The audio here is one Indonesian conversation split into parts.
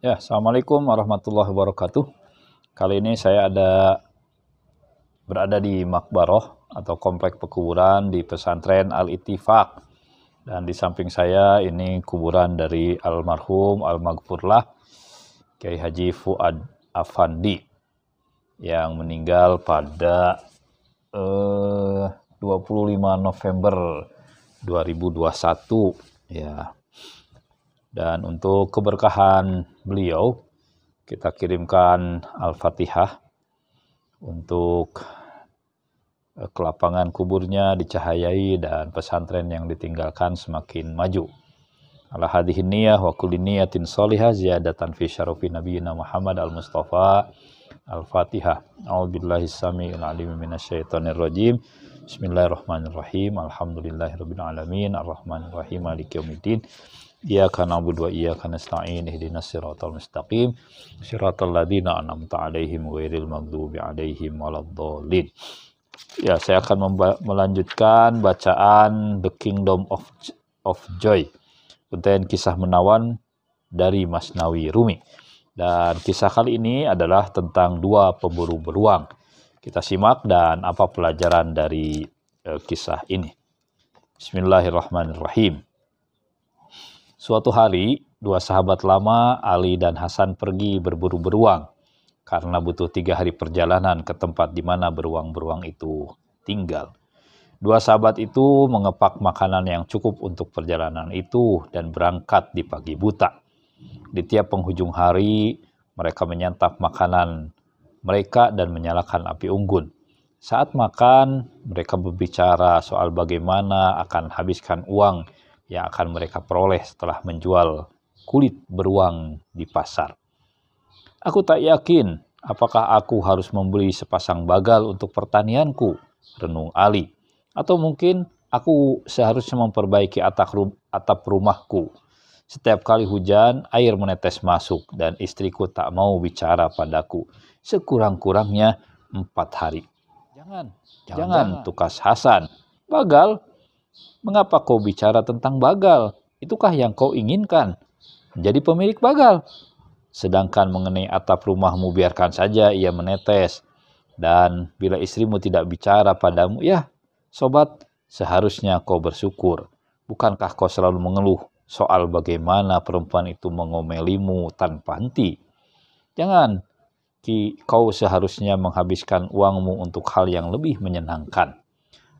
Ya, Assalamualaikum warahmatullahi wabarakatuh. Kali ini saya berada di Makbaroh atau komplek pekuburan di pesantren Al-Ittifaq. Dan di samping saya ini kuburan dari almarhum Al-Maghfurlah Kiai Haji Fuad Afandi yang meninggal pada 25 November 2021 ya. Dan untuk keberkahan beliau, kita kirimkan Al-Fatihah untuk kelapangan kuburnya dicahayai dan pesantren yang ditinggalkan semakin maju. Ala hadhihi niyah wa kulli niyatin sholihah ziyadatan fi syarafi nabiyina Muhammad al-Mustafa. Al-Fatihah. A'udzubillahi samii'il 'aliim minasyaitonir rajim. Bismillahirrahmanirrahim. Alhamdulillahirabbil alamin. Arrahmanirrahim. Maliki yaumiddin. Iyyaka na'budu wa iyyaka nasta'in. Ihdinas siratal mustaqim. Siratal ladzina an'amta 'alaihim ghairil maghdubi 'alaihim waladdallin. Ya, saya akan melanjutkan bacaan The Kingdom of Joy. Untaian kisah menawan dari Masnawi Rumi. Dan kisah kali ini adalah tentang dua pemburu beruang. Kita simak dan apa pelajaran dari kisah ini. Bismillahirrahmanirrahim. Suatu hari, dua sahabat lama, Ali dan Hasan, pergi berburu beruang karena butuh 3 hari perjalanan ke tempat di mana beruang-beruang itu tinggal. Dua sahabat itu mengepak makanan yang cukup untuk perjalanan itu dan berangkat di pagi buta. Di tiap penghujung hari, mereka menyantap makanan mereka dan menyalakan api unggun. Saat makan, mereka berbicara soal bagaimana akan habiskan uang yang akan mereka peroleh setelah menjual kulit beruang di pasar. Aku tak yakin apakah aku harus membeli sepasang bagal untuk pertanianku, renung Ali. Atau mungkin aku seharusnya memperbaiki atap rumahku. Setiap kali hujan, air menetes masuk dan istriku tak mau bicara padaku. Sekurang-kurangnya 4 hari. Jangan, tukas Hasan. Bagal? Mengapa kau bicara tentang bagal? Itukah yang kau inginkan? Menjadi pemilik bagal. Sedangkan mengenai atap rumahmu biarkan saja ia menetes. Dan bila istrimu tidak bicara padamu, ya sobat, seharusnya kau bersyukur. Bukankah kau selalu mengeluh soal bagaimana perempuan itu mengomelimu tanpa henti? Jangan, kau seharusnya menghabiskan uangmu untuk hal yang lebih menyenangkan.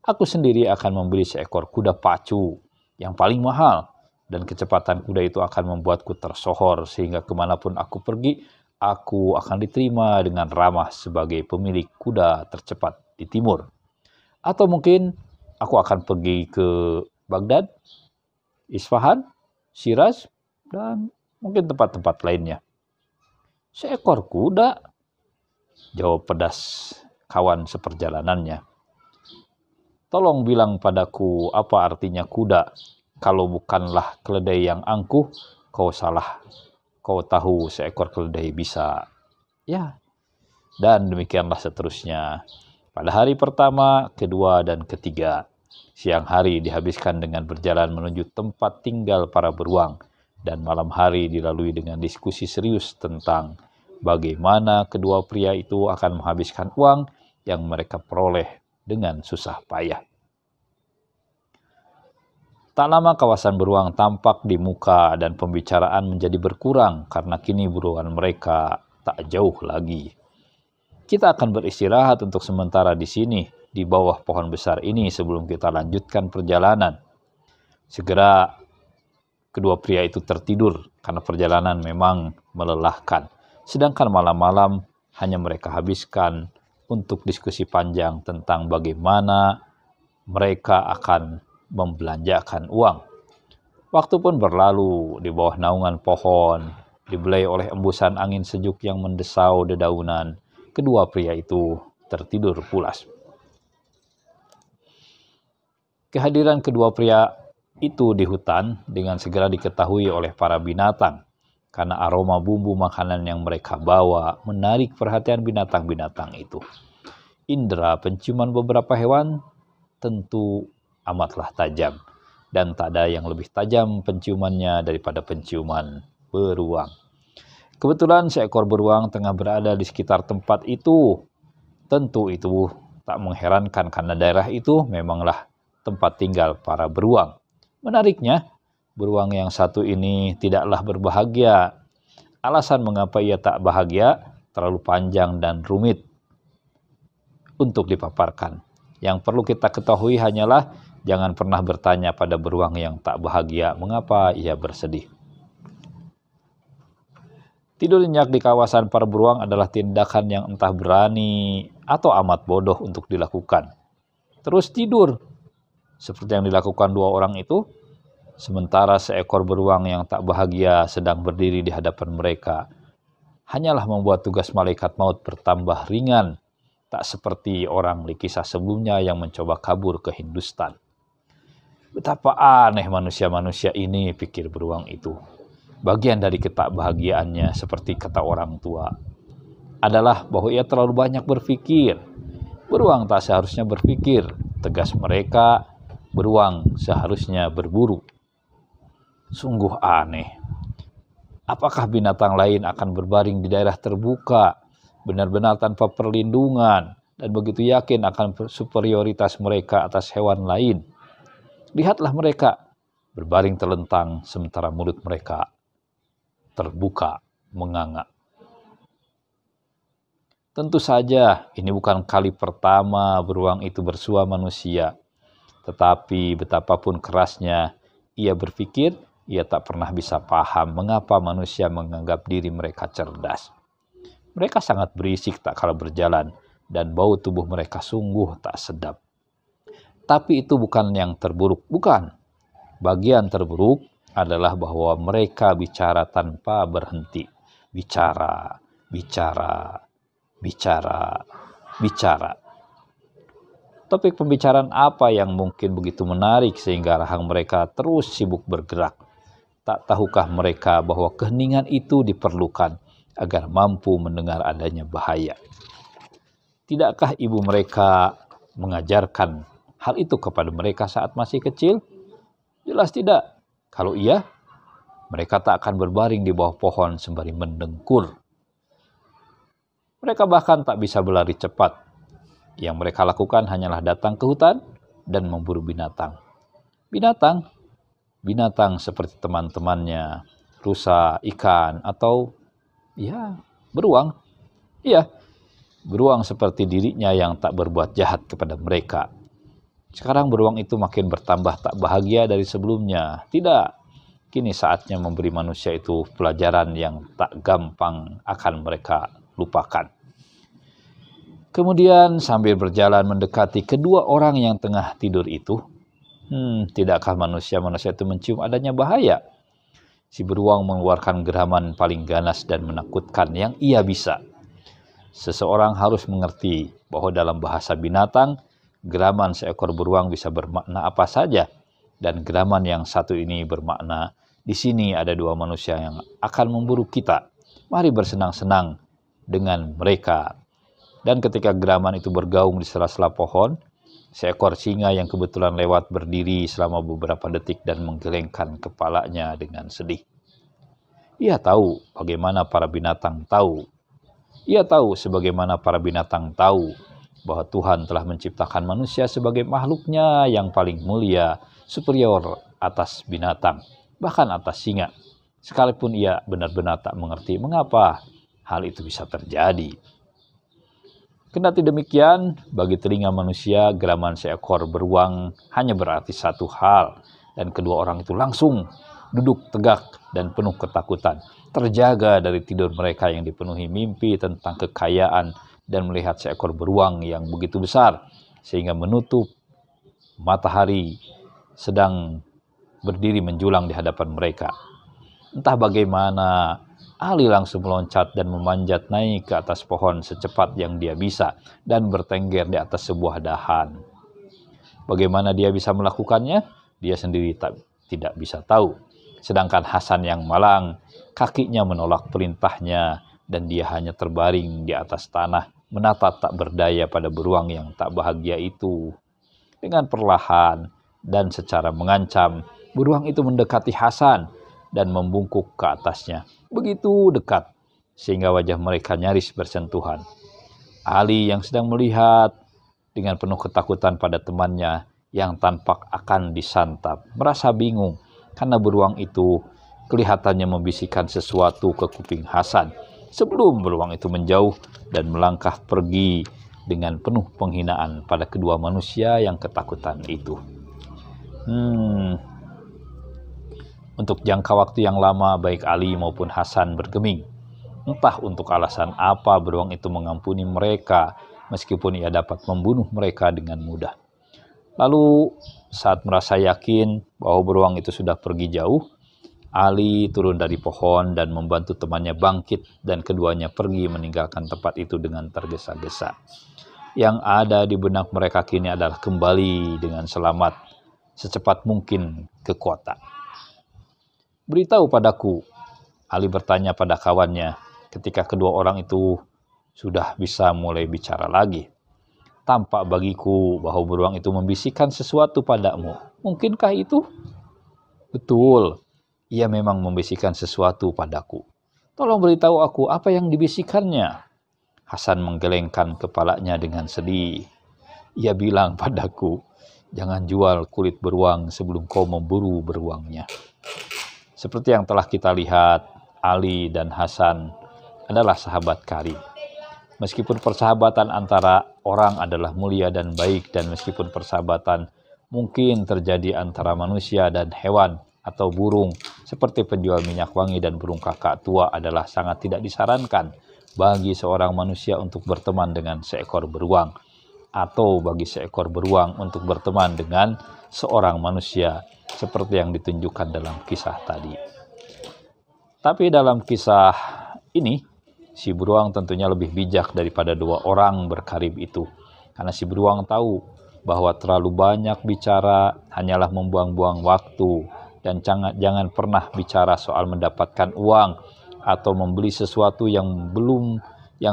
Aku sendiri akan membeli seekor kuda pacu yang paling mahal, dan kecepatan kuda itu akan membuatku tersohor sehingga kemanapun aku pergi, aku akan diterima dengan ramah sebagai pemilik kuda tercepat di timur. Atau mungkin aku akan pergi ke Baghdad, Isfahan, Shiraz, dan mungkin tempat-tempat lainnya. Seekor kuda, jawab pedas kawan seperjalanannya. Tolong bilang padaku apa artinya kuda. Kalau bukanlah keledai yang angkuh, kau salah. Kau tahu seekor keledai bisa. Ya, dan demikianlah seterusnya. Pada hari pertama, kedua, dan ketiga, siang hari dihabiskan dengan berjalan menuju tempat tinggal para beruang, dan malam hari dilalui dengan diskusi serius tentang bagaimana kedua pria itu akan menghabiskan uang yang mereka peroleh dengan susah payah. Tak lama kawasan beruang tampak di muka dan pembicaraan menjadi berkurang karena kini beruang mereka tak jauh lagi. Kita akan beristirahat untuk sementara di sini, di bawah pohon besar ini sebelum kita lanjutkan perjalanan. Segera kedua pria itu tertidur karena perjalanan memang melelahkan. Sedangkan malam-malam hanya mereka habiskan untuk diskusi panjang tentang bagaimana mereka akan membelanjakan uang. Waktu pun berlalu di bawah naungan pohon, dibelai oleh embusan angin sejuk yang mendesau dedaunan. Kedua pria itu tertidur pulas. Kehadiran kedua pria itu di hutan dengan segera diketahui oleh para binatang, karena aroma bumbu makanan yang mereka bawa menarik perhatian binatang-binatang itu. Indera penciuman beberapa hewan tentu amatlah tajam, dan tak ada yang lebih tajam penciumannya daripada penciuman beruang. Kebetulan seekor beruang tengah berada di sekitar tempat itu. Tentu itu tak mengherankan karena daerah itu memanglah tempat tinggal para beruang. Menariknya, beruang yang satu ini tidaklah berbahagia. Alasan mengapa ia tak bahagia terlalu panjang dan rumit untuk dipaparkan. Yang perlu kita ketahui hanyalah jangan pernah bertanya pada beruang yang tak bahagia mengapa ia bersedih. Tidur nyenyak di kawasan para beruang adalah tindakan yang entah berani atau amat bodoh untuk dilakukan. Terus tidur, seperti yang dilakukan dua orang itu, sementara seekor beruang yang tak bahagia sedang berdiri di hadapan mereka, hanyalah membuat tugas malaikat maut bertambah ringan, tak seperti orang di kisah sebelumnya yang mencoba kabur ke Hindustan. Betapa aneh manusia-manusia ini, pikir beruang itu. Bagian dari ketakbahagiaannya, seperti kata orang tua, adalah bahwa ia terlalu banyak berpikir. Beruang tak seharusnya berpikir, tegas mereka, beruang seharusnya berburu. Sungguh aneh. Apakah binatang lain akan berbaring di daerah terbuka, benar-benar tanpa perlindungan, dan begitu yakin akan superioritas mereka atas hewan lain? Lihatlah mereka berbaring terlentang sementara mulut mereka terbuka menganga. Tentu saja ini bukan kali pertama beruang itu bersua manusia. Tetapi betapapun kerasnya ia berpikir, ia tak pernah bisa paham mengapa manusia menganggap diri mereka cerdas. Mereka sangat berisik tak kala berjalan dan bau tubuh mereka sungguh tak sedap. Tapi itu bukan yang terburuk, bukan. Bagian terburuk adalah bahwa mereka bicara tanpa berhenti. Bicara, bicara, bicara, bicara. Topik pembicaraan apa yang mungkin begitu menarik sehingga rahang mereka terus sibuk bergerak? Tak tahukah mereka bahwa keheningan itu diperlukan agar mampu mendengar adanya bahaya? Tidakkah ibu mereka mengajarkan hal itu kepada mereka saat masih kecil? Jelas tidak. Kalau iya, mereka tak akan berbaring di bawah pohon sembari mendengkur. Mereka bahkan tak bisa berlari cepat. Yang mereka lakukan hanyalah datang ke hutan dan memburu binatang. Binatang seperti teman-temannya, rusa, ikan, atau beruang. Iya, beruang seperti dirinya yang tak berbuat jahat kepada mereka. Sekarang beruang itu makin bertambah tak bahagia dari sebelumnya. Tidak, kini saatnya memberi manusia itu pelajaran yang tak gampang akan mereka lupakan. Kemudian sambil berjalan mendekati kedua orang yang tengah tidur itu, tidakkah manusia-manusia itu mencium adanya bahaya? Si beruang mengeluarkan geraman paling ganas dan menakutkan yang ia bisa. Seseorang harus mengerti bahwa dalam bahasa binatang, geraman seekor beruang bisa bermakna apa saja, dan geraman yang satu ini bermakna, di sini ada dua manusia yang akan memburu kita. Mari bersenang-senang dengan mereka. Dan ketika geraman itu bergaung di sela-sela pohon, seekor singa yang kebetulan lewat berdiri selama beberapa detik dan menggelengkan kepalanya dengan sedih. Ia tahu bagaimana para binatang tahu. Ia tahu sebagaimana para binatang tahu bahwa Tuhan telah menciptakan manusia sebagai makhluknya yang paling mulia, superior atas binatang, bahkan atas singa. Sekalipun ia benar-benar tak mengerti mengapa hal itu bisa terjadi. Kendati demikian, bagi telinga manusia, geraman seekor beruang hanya berarti satu hal, dan kedua orang itu langsung duduk tegak dan penuh ketakutan, terjaga dari tidur mereka yang dipenuhi mimpi tentang kekayaan dan melihat seekor beruang yang begitu besar sehingga menutup matahari sedang berdiri menjulang di hadapan mereka. Entah bagaimana, Ali langsung meloncat dan memanjat naik ke atas pohon secepat yang dia bisa dan bertengger di atas sebuah dahan. Bagaimana dia bisa melakukannya? Dia sendiri tidak bisa tahu. Sedangkan Hasan yang malang, kakinya menolak perintahnya dan dia hanya terbaring di atas tanah, menatap tak berdaya pada beruang yang tak bahagia itu. Dengan perlahan dan secara mengancam, beruang itu mendekati Hasan dan membungkuk ke atasnya. Begitu dekat, sehingga wajah mereka nyaris bersentuhan. Ali yang sedang melihat dengan penuh ketakutan pada temannya yang tampak akan disantap, merasa bingung karena beruang itu kelihatannya membisikkan sesuatu ke kuping Hasan sebelum beruang itu menjauh dan melangkah pergi dengan penuh penghinaan pada kedua manusia yang ketakutan itu. Untuk jangka waktu yang lama baik Ali maupun Hasan bergeming. Entah untuk alasan apa beruang itu mengampuni mereka meskipun ia dapat membunuh mereka dengan mudah. Lalu saat merasa yakin bahwa beruang itu sudah pergi jauh, Ali turun dari pohon dan membantu temannya bangkit dan keduanya pergi meninggalkan tempat itu dengan tergesa-gesa. Yang ada di benak mereka kini adalah kembali dengan selamat secepat mungkin ke kota. "Beritahu padaku," Ali bertanya pada kawannya ketika kedua orang itu sudah bisa mulai bicara lagi. "Tampak bagiku bahwa beruang itu membisikkan sesuatu padamu. Mungkinkah itu?" "Betul, ia memang membisikkan sesuatu padaku." "Tolong beritahu aku apa yang dibisikkannya." Hasan menggelengkan kepalanya dengan sedih. "Ia bilang padaku, jangan jual kulit beruang sebelum kau memburu beruangnya." Seperti yang telah kita lihat, Ali dan Hasan adalah sahabat karib. Meskipun persahabatan antara orang adalah mulia dan baik, dan meskipun persahabatan mungkin terjadi antara manusia dan hewan atau burung, seperti penjual minyak wangi dan burung kakak tua, adalah sangat tidak disarankan bagi seorang manusia untuk berteman dengan seekor beruang, atau bagi seekor beruang untuk berteman dengan seorang manusia, seperti yang ditunjukkan dalam kisah tadi. Tapi dalam kisah ini, si beruang tentunya lebih bijak daripada dua orang berkarib itu. Karena si beruang tahu bahwa terlalu banyak bicara hanyalah membuang-buang waktu. Dan jangan pernah bicara soal mendapatkan uang atau membeli sesuatu yang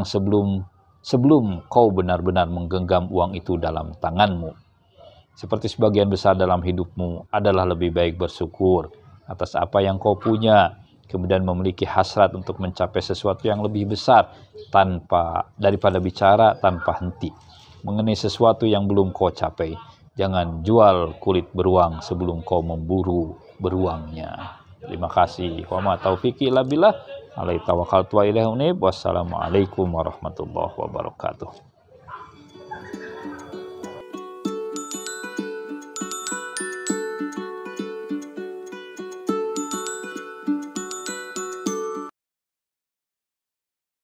sebelum kau benar-benar menggenggam uang itu dalam tanganmu. Seperti sebagian besar dalam hidupmu adalah lebih baik bersyukur atas apa yang kau punya, kemudian memiliki hasrat untuk mencapai sesuatu yang lebih besar daripada bicara tanpa henti mengenai sesuatu yang belum kau capai. Jangan jual kulit beruang sebelum kau memburu beruangnya. Terima kasih. Wa ma taufiqi illa billah. Alaihi tawakkaltu wa ilaihi unib. Wassalamualaikum warahmatullahi wabarakatuh.